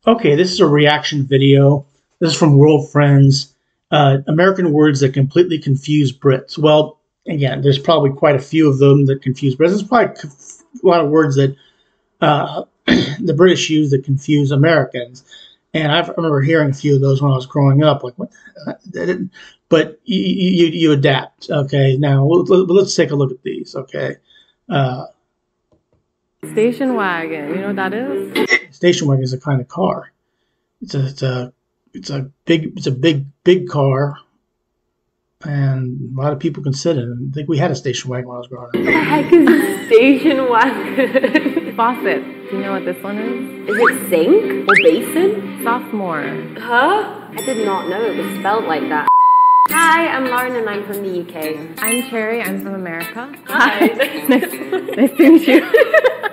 Okay, this is a reaction video. This is from World Friends. American words that completely confuse Brits. Well, again, there's probably quite a few of them that confuse Brits. There's probably a lot of words that the British use that confuse Americans. And I remember hearing a few of those when I was growing up. Like, what? But you adapt. Okay, now let's take a look at these. Okay, uh, Station wagon, you know what that is? station wagon is a kind of car. It's a big car, and a lot of people can sit in it. I think we had a station wagon when I was growing up. What the heck is a station wagon? Faucet. Do you know what this one is? Is it sink or basin? Sophomore. Huh? I did not know it was spelled like that. Hi, I'm Lauren and I'm from the UK. I'm Cherry. I'm from America. Hi. Nice to meet you.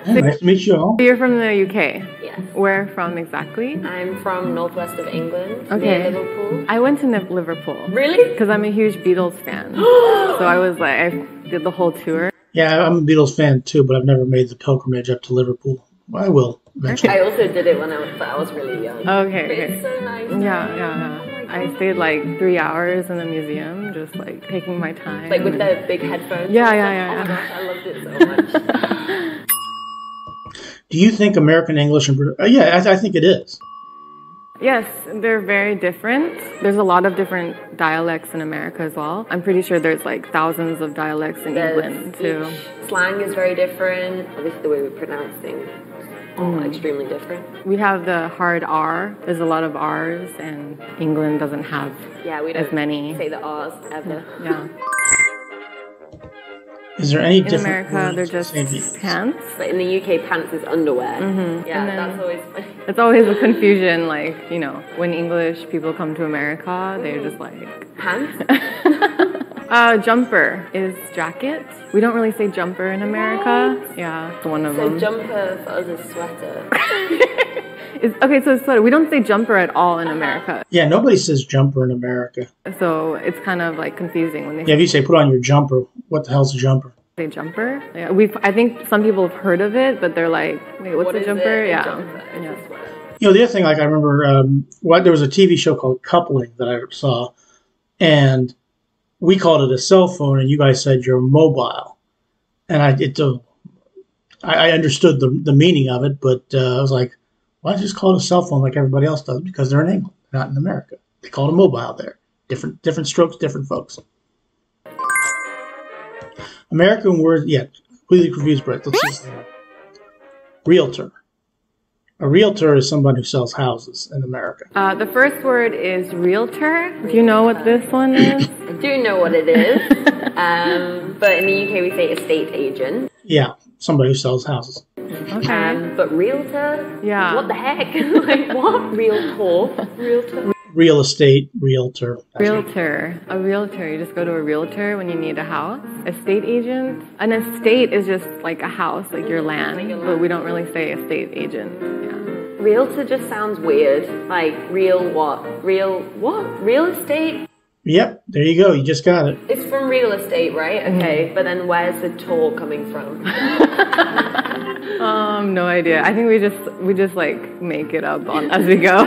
Yeah, nice to meet you all. You're from the UK? Yes. Where from exactly? I'm from northwest of England, Okay. near Liverpool. I went to Liverpool. Really? Because I'm a huge Beatles fan. So I was like, I did the whole tour. Yeah, I'm a Beatles fan too, but I've never made the pilgrimage up to Liverpool. Well, I will eventually. I also did it when I was really young. Okay, But it's so nice. Yeah. I stayed like 3 hours in the museum, just like taking my time. Like with the big headphones. Yeah. Oh my gosh, I loved it so much. Do you think American English and yeah, I think it is. Yes, they're very different. There's a lot of different dialects in America as well. I'm pretty sure there's like thousands of dialects in England too. Each slang is very different. Obviously the way we pronounce things are extremely different. We have the hard R. There's a lot of R's, and England doesn't have Yeah, we don't as many. say the R's ever. Yeah. Is there any In different America, words they're that just say these? pants. But in the UK, pants is underwear. Yeah, And then- that's always funny. It's always a confusion, like, you know, when English people come to America, they're just like... Pants? Jumper is jacket. We don't really say jumper in America. Yeah, it's one of So them. jumper for us is sweater. Okay, so it's sweater. We don't say jumper at all in America. Yeah, nobody says jumper in America. So it's kind of like confusing when they Yeah, if you say put on your jumper, what the hell's a jumper? say jumper. Yeah, I think some people have heard of it, but they're like, wait, what's What a is jumper? it? Yeah. Jumper. It's Yeah. a sweater. You know, the other thing, like I remember, there was a TV show called Coupling that I saw, and we called it a cell phone, and you guys said you're mobile, and I understood the meaning of it, but I was like, why just call it a cell phone like everybody else does? Because they're in England, not in America. They call it a mobile there. Different strokes, different folks. American words, yeah, completely confused Brits. Let's see. Realtor. A realtor is someone who sells houses in America. The first word is realtor. Do you know what this one is? I do know what it is, but in the UK we say estate agent. Yeah, somebody who sells houses. Okay. But realtor? Yeah. What the heck? Like what? Realtor? Real estate, realtor. Realtor. A realtor. You just go to a realtor when you need a house. Estate agent. An estate is just like a house, like your land, but we don't really say estate agent. Yeah. Realtor just sounds weird. Like real what? Real what? Real estate? Yep, there you go. You just got it. It's from real estate, right? Okay, but then where's the tour coming from? No idea. I think we just like make it up as we go.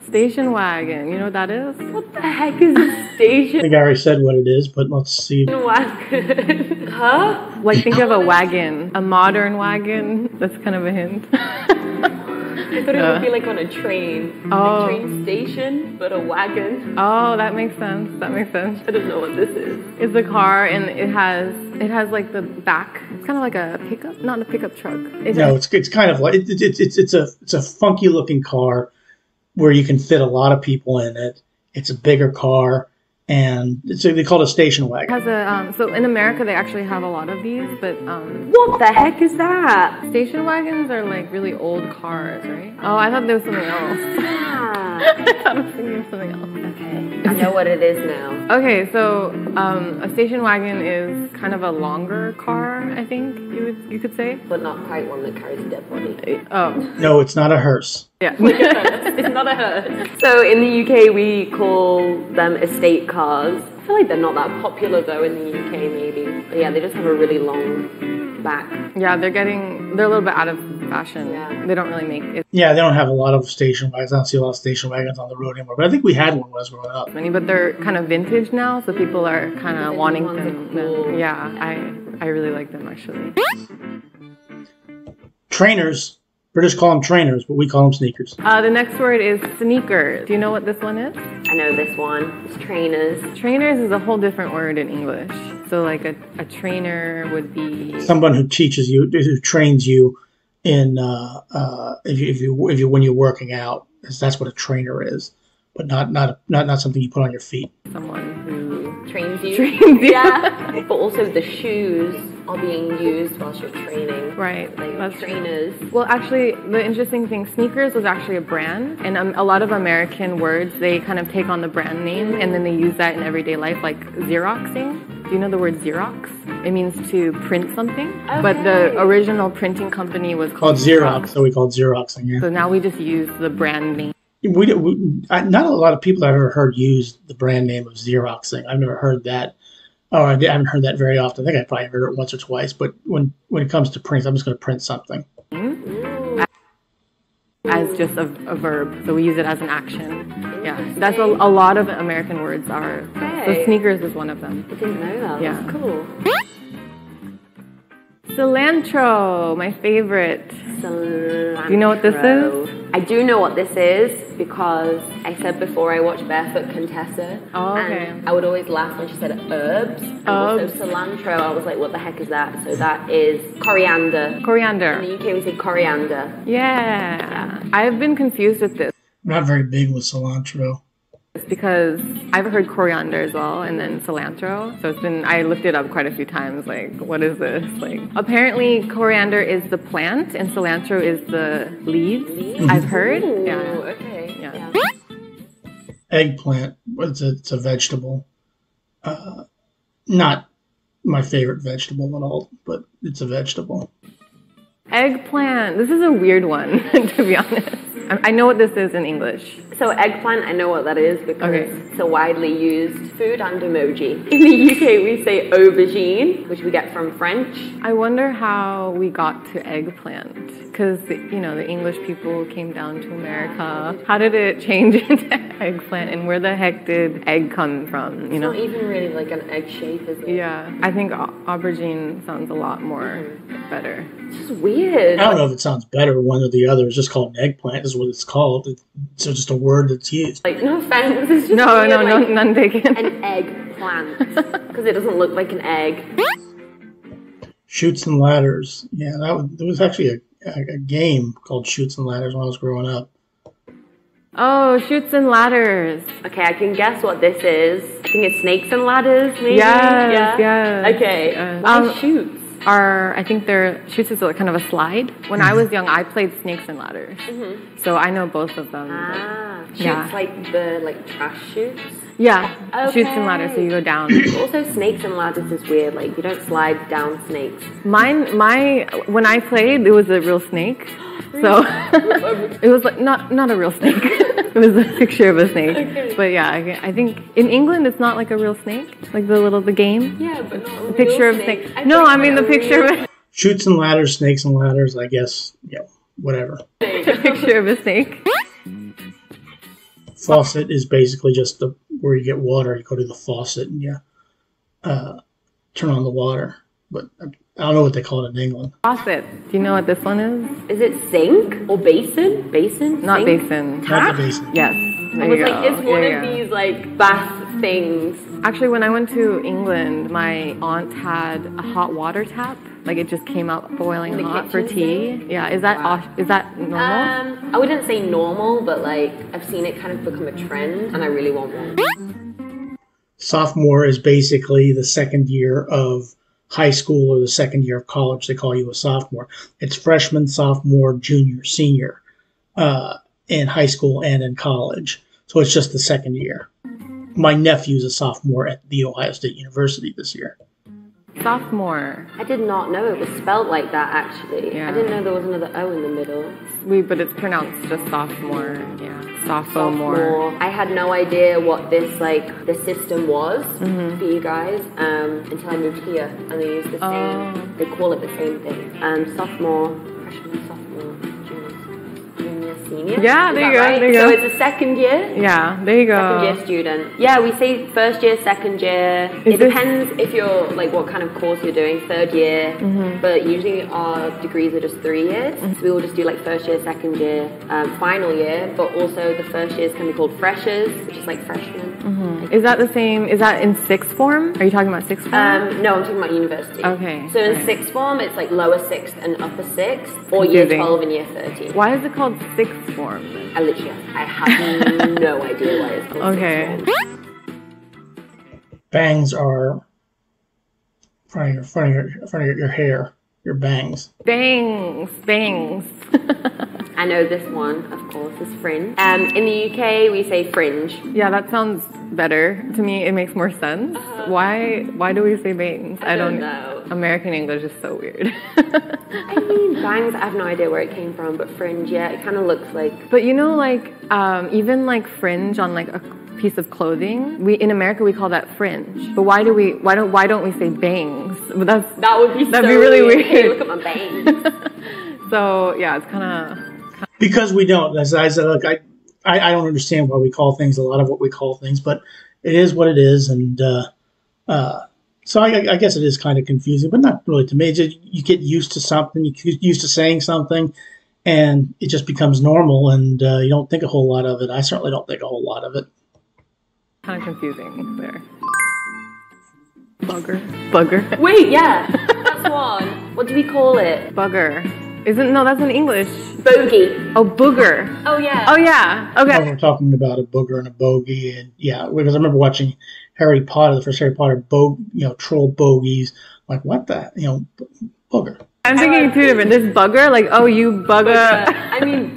Station wagon. You know what that is? What the heck is a I station think I already said what it is, but let's see. wagon? Huh? Like think of a wagon, a modern wagon. That's kind of a hint. I thought it would be like on a train. Oh. A train station, but a wagon. Oh, that makes sense. That makes sense. I don't know what this is. It's a car, and it has like the back. It's kind of like a pickup, not a pickup truck. No, it's kind of like it's a funky looking car where you can fit a lot of people in it. It's a bigger car, and they call it a station wagon. It has a so in America they actually have a lot of these, but What the heck is that? station wagons are like really old cars, right? Oh, I thought there was something else. I thought I was thinking of something else. Okay, I know what it is now. Okay, so a station wagon is kind of a longer car, I think you could say. But not quite one that carries a dead body. Oh, No, it's not a hearse. yeah. It's not a hearse. So in the UK we call them estate cars. I feel like they're not that popular though in the UK maybe. But yeah, they just have a really long back. Yeah, they're a little bit out of fashion. Yeah. They don't really make it Yeah, they don't have a lot of station wagons. I don't see a lot of station wagons on the road anymore. But I think we had one when I was growing up. many, but they're kind of vintage now, so people are kind of wanting ones are them. cool. Yeah, I really like them actually. Trainers. British call them trainers, but we call them sneakers. The next word is sneakers. Do you know what this one is? I know this one. It's trainers. Trainers is a whole different word in English. So like a trainer would be Someone who teaches you, who trains you in if you when you're working out. That's what a trainer is, but not something you put on your feet. someone who Trains you. trains you. Yeah. But also the shoes are being used whilst you're training. Right. Like That's trainers. Well, actually, the interesting thing, sneakers was actually a brand, and a lot of American words, they kind of take on the brand name, and then they use that in everyday life, like Xeroxing. Do you know the word Xerox? It means to print something, but the original printing company was Called Xerox, so we called Xeroxing. Yeah. So now we just use the brand name. Not a lot of people I've ever heard use the brand name of Xeroxing. I've never heard that. Oh, I haven't heard that very often. I think I probably heard it once or twice. But when it comes to print, I'm just going to print something. As just a verb, so we use it as an action. Yeah, that's a lot of American words are. So sneakers is one of them. I didn't know that. Yeah. That's cool. Cilantro, my favorite. Cilantro. Do you know what this is? I do know what this is because I said before I watched Barefoot Contessa. Oh, okay. And I would always laugh when she said herbs. And also cilantro, I was like, what the heck is that? So that is coriander. Coriander. In the UK we say coriander. Yeah. I've been confused with this I'm not very big with cilantro. because I've heard coriander as well and then cilantro. So I looked it up quite a few times, like, what is this? Like, apparently coriander is the plant and cilantro is the leaves. I've heard. Ooh, Yeah. okay. Yeah. Eggplant, it's a vegetable. Not my favorite vegetable at all, but it's a vegetable. Eggplant. This is a weird one, to be honest. I know what this is in English. So eggplant, I know what that is because Okay. it's a widely used food and emoji. In the UK we say aubergine, which we get from French. I wonder how we got to eggplant. Because, the English people came down to America. How did it change into eggplant? And where the heck did egg come from, It's not even really like an egg shape, is it? Yeah, I think aubergine sounds a lot more better. It's just weird. I don't know if it sounds better one or the other. It's just called an eggplant is what it's called. It's just a word that's used. Like, no offense, it's just No, weird, like, none taken. an eggplant. Because it doesn't look like an egg. Chutes and Ladders. Yeah, there was actually a game called Chutes and Ladders when I was growing up. Oh, chutes and ladders. Okay, I can guess what this is. I think it's snakes and ladders, maybe? Yes, yes. Okay. Why shoots? I think chutes is kind of a slide. When I was young, I played snakes and ladders. So I know both of them. Shoots Yeah. like the trash shoots. Yeah, chutes and Okay. ladders, so you go down. Also, snakes and ladders is weird. Like, you don't slide down snakes. When I played, it was a real snake. So it was like not a real snake. It was a picture of a snake. Okay. But yeah, I think in England it's not like a real snake, like the game. Yeah, but not The picture of snake. No, I mean the picture of a Chutes and Ladders, Snakes and Ladders, I guess, yeah, whatever. the picture of a snake. Faucet is basically just where you get water. You go to the faucet and you turn on the water. But I don't know what they call it in England. Faucet. Do you know what this one is? Is it sink or basin? Basin? Not Sink? basin. Not the basin. Yes. I There was you like, go. it's one Yeah, of yeah. these like bath things. Actually, when I went to England, my aunt had a hot water tap. Like it just came out boiling In the hot for kitchen tea. sink? Yeah, is that normal? I wouldn't say normal, but like I've seen it kind of become a trend, and I really want one. Sophomore is basically the second year of high school or the second year of college. They call you a sophomore. It's freshman, sophomore, junior, senior in high school and in college. So it's just the second year. My nephew's a sophomore at The Ohio State University this year. Sophomore. I did not know it was spelled like that, actually. Yeah. I didn't know there was another O in the middle. But it's pronounced just sophomore. Yeah. Sophomore. I had no idea what this, like, the system was for you guys until I moved here. And they use the same, they call it the same thing. Sophomore, freshman, sophomore, junior, senior. Yeah, there you go. Right? There you so go. it's a second year. Yeah, there you go. Second year student. Yeah, we say first year, second year. It depends if you're, like, what kind of course you're doing, third year. But usually our degrees are just 3 years. So we will just do, like, first year, second year, final year. But also the first years can be called freshers, which is like freshmen. Is that the same? Is that in sixth form? Are you talking about sixth form? No, I'm talking about university. Okay. So in sixth form, it's like lower sixth and upper sixth, or year 12 and year 13. Why is it called sixth form? I have no idea why it's called sixth form. Bangs are front of your hair, your bangs. Bangs. I know this one, of course, is fringe. In the UK, we say fringe. Yeah, that sounds better. To me, it makes more sense. Why do we say bangs? I don't know. American English is so weird. I mean, bangs, I have no idea where it came from, but fringe, yeah, it kind of looks like... But you know, like, even like fringe on like a piece of clothing, in America we call that fringe. But why don't we say bangs? But that'd be really weird. Hey, look at my bangs. So yeah, it's kind of... Because we don't, as I said, look, I don't understand why we call things a lot of what we call things, but it is what it is, and so I guess it is kind of confusing, but not really to me. Just, you get used to something, you get used to saying something, and it just becomes normal, and you don't think a whole lot of it. I certainly don't think a whole lot of it. Kind of confusing there. Bugger. Wait, yeah, that's one. What do we call it? Bugger. No, that's in English. Bogey. Oh, booger. Oh, yeah. Oh, yeah. Okay. We're talking about a booger and a bogey, and yeah, because I remember watching Harry Potter, the first Harry Potter, troll bogeys. Like, what the, booger. I'm thinking two different. There's bugger, like, oh, you bugger. I mean,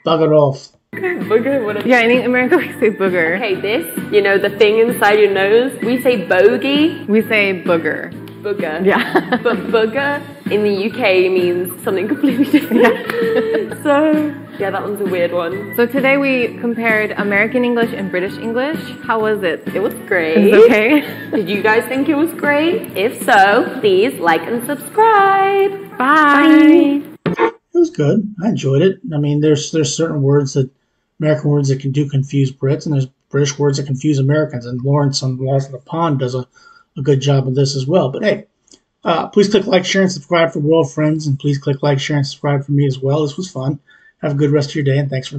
Bugger off. booger. What? Yeah, in America we say booger. Okay, the thing inside your nose. We say bogey. We say booger. Booger. Yeah. But booger in the UK means something completely different. Yeah. So, yeah, that one's a weird one. So today we compared American English and British English. How was it? It was great. It was okay. Did you guys think it was great? If so, please like and subscribe. Bye. It was good. I enjoyed it. I mean, there's certain words American words that can confuse Brits, and there's British words that confuse Americans. And Lawrence on Walls of the Pond does a good job of this as well. But hey, please click like, share, and subscribe for World Friends, and please click like, share, and subscribe for me as well. This was fun. Have a good rest of your day, and thanks for